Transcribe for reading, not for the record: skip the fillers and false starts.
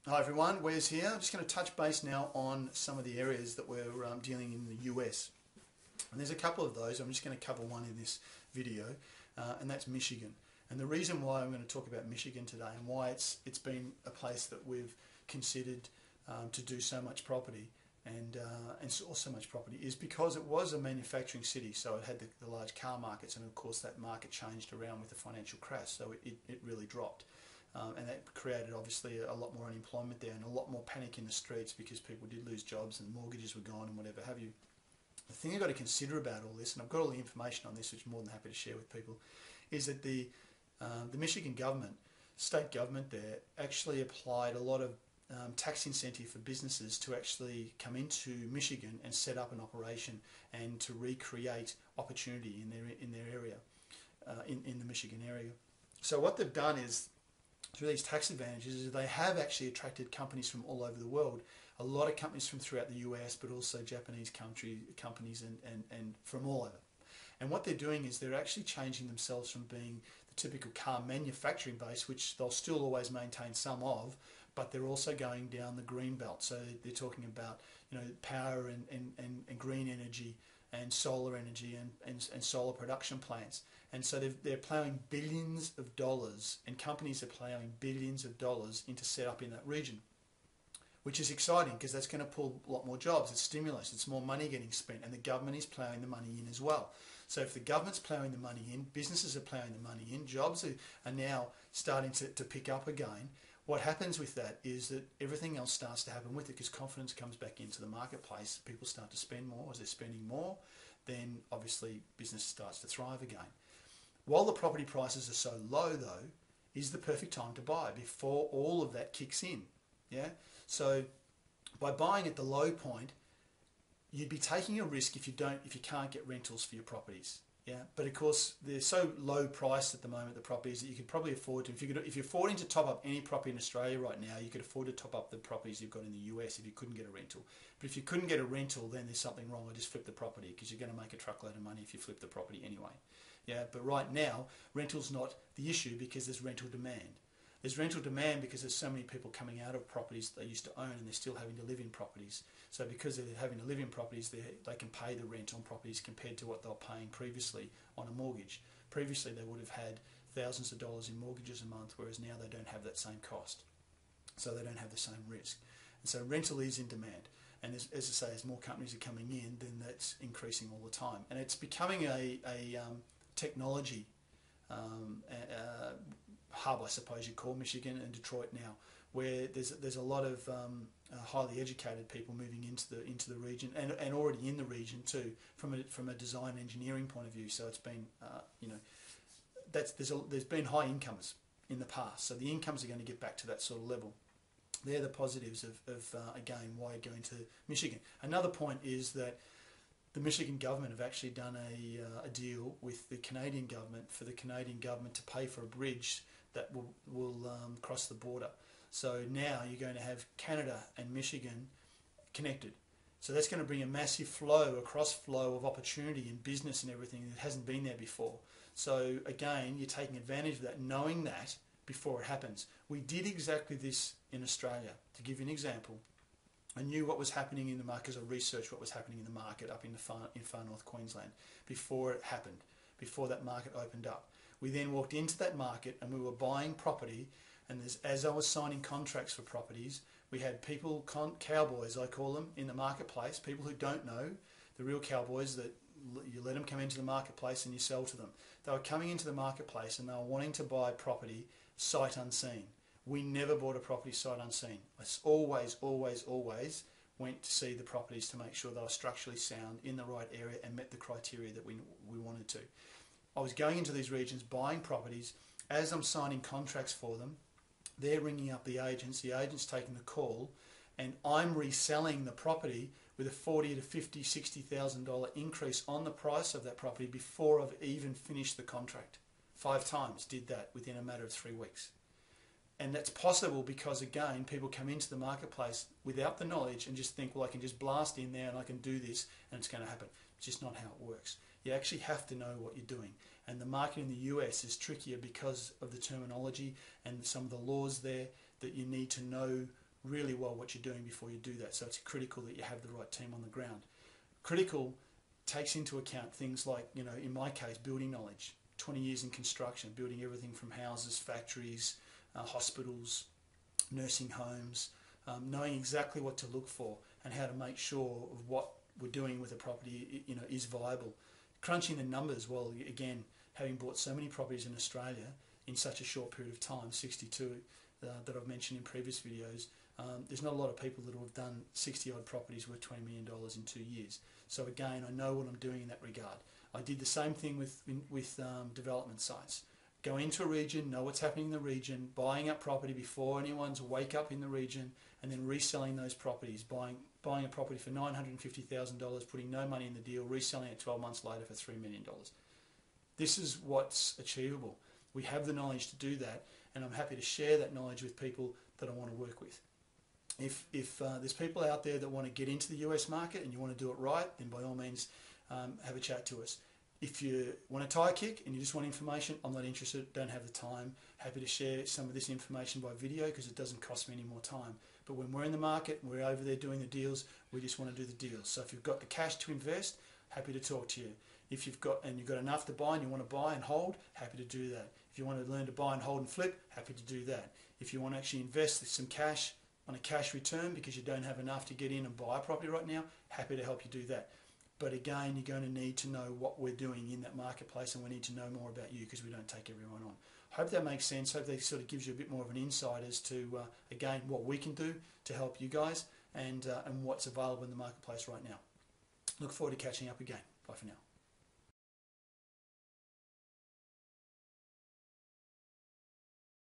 Hi everyone, Wes here. I'm just going to touch base now on some of the areas that we're dealing in the US. And there's a couple of those. I'm just going to cover one in this video, and that's Michigan. And the reason why I'm going to talk about Michigan today and why it's been a place that we've considered to do so much property and saw so much property is because it was a manufacturing city, so it had the large car markets, and of course that market changed around with the financial crash, so it really dropped. And that created obviously a lot more unemployment there and a lot more panic in the streets because people did lose jobs and mortgages were gone and whatever have you. The thing you've got to consider about all this, and I've got all the information on this which I'm more than happy to share with people, is that the Michigan government, state government there, actually applied a lot of tax incentive for businesses to actually come into Michigan and set up an operation and to recreate opportunity in their area, in the Michigan area. So what they've done is, through these tax advantages, they have actually attracted companies from all over the world. A lot of companies from throughout the US, but also Japanese companies and from all over. And what they're doing is they're actually changing themselves from being the typical car manufacturing base, which they'll still always maintain some of, but they're also going down the green belt. So they're talking about, power and green energy and solar energy and solar production plants. And so they're plowing billions of dollars, and companies are plowing billions of dollars into set up in that region, which is exciting because that's going to pull a lot more jobs. It's stimulus, it's more money getting spent, and the government is plowing the money in as well. So if the government's plowing the money in, businesses are plowing the money in, jobs are now starting to pick up again. What happens with that is that everything else starts to happen with it because confidence comes back into the marketplace. People start to spend more. As they're spending more, then obviously business starts to thrive again. While the property prices are so low, though, is the perfect time to buy before all of that kicks in. Yeah. So by buying at the low point, you'd be taking a risk if you can't get rentals for your properties. Yeah. But of course, they're so low priced at the moment, the properties, that you could probably afford to. If you're affording to top up any property in Australia right now, you could afford to top up the properties you've got in the US if you couldn't get a rental. But if you couldn't get a rental, then there's something wrong. Or just flip the property because you're going to make a truckload of money if you flip the property anyway. Yeah, but right now, rental's not the issue because there's rental demand. There's rental demand because there's so many people coming out of properties they used to own and they're still having to live in properties. So because they're having to live in properties, they can pay the rent on properties compared to what they were paying previously on a mortgage. Previously, they would have had thousands of dollars in mortgages a month, whereas now they don't have that same cost. So they don't have the same risk. And so rental is in demand. And as I say, as more companies are coming in, then that's increasing all the time. And it's becoming a technology hub, I suppose you'd call Michigan and Detroit now, where there's a lot of highly educated people moving into the region and already in the region too, from a design engineering point of view. So it's been there's been high incomes in the past, so the incomes are going to get back to that sort of level. They're the positives of again, why going to Michigan. Another point is that the Michigan government have actually done a deal with the Canadian government for the Canadian government to pay for a bridge that will cross the border. So now you're going to have Canada and Michigan connected. So that's going to bring a massive flow of opportunity and business and everything that hasn't been there before. So again, you're taking advantage of that, knowing that before it happens. We did exactly this in Australia. To give you an example, I knew what was happening in the market because I researched what was happening in the market up in far north Queensland before it happened, before that market opened up. We then walked into that market and we were buying property, and as I was signing contracts for properties, we had people, cowboys I call them, in the marketplace, people who don't know, the real cowboys that you let them come into the marketplace and you sell to them. They were coming into the marketplace and they were wanting to buy property sight unseen. We never bought a property sight unseen. I always went to see the properties to make sure they were structurally sound, in the right area, and met the criteria that we wanted to. I was going into these regions, buying properties. As I'm signing contracts for them, they're ringing up the agents taking the call, and I'm reselling the property with a $40,000 to $50,000, $60,000 increase on the price of that property before I've even finished the contract. 5 times did that within a matter of 3 weeks. And that's possible because, again, people come into the marketplace without the knowledge and just think, well, I can just blast in there and I can do this and it's going to happen. It's just not how it works. You actually have to know what you're doing. And the market in the US is trickier because of the terminology and some of the laws there, that you need to know really well what you're doing before you do that. So it's critical that you have the right team on the ground. Critical takes into account things like, you know, in my case, building knowledge. 20 years in construction, building everything from houses, factories, hospitals, nursing homes, knowing exactly what to look for and how to make sure of what we're doing with a property, you know, is viable. Crunching the numbers, well, again, having bought so many properties in Australia in such a short period of time, 62 that I've mentioned in previous videos, there's not a lot of people that have done 60 odd properties worth $20 million in 2 years. So again, I know what I'm doing in that regard. I did the same thing with development sites. Go into a region, know what's happening in the region, buying up property before anyone's wake up in the region, and then reselling those properties, buying a property for $950,000, putting no money in the deal, reselling it 12 months later for $3 million. This is what's achievable. We have the knowledge to do that, and I'm happy to share that knowledge with people that I want to work with. If there's people out there that want to get into the US market and you want to do it right, then by all means have a chat to us. If you want a tire kick and you just want information, I'm not interested, don't have the time. Happy to share some of this information by video because it doesn't cost me any more time. But when we're in the market, we're over there doing the deals, we just want to do the deals. So if you've got the cash to invest, happy to talk to you. If you've got enough to buy and you want to buy and hold, happy to do that. If you want to learn to buy and hold and flip, happy to do that. If you want to actually invest some cash on a cash return because you don't have enough to get in and buy a property right now, happy to help you do that. But again, you're going to need to know what we're doing in that marketplace, and we need to know more about you because we don't take everyone on. Hope that makes sense. Hope that sort of gives you a bit more of an insight as to, again, what we can do to help you guys and what's available in the marketplace right now. Look forward to catching up again. Bye for now.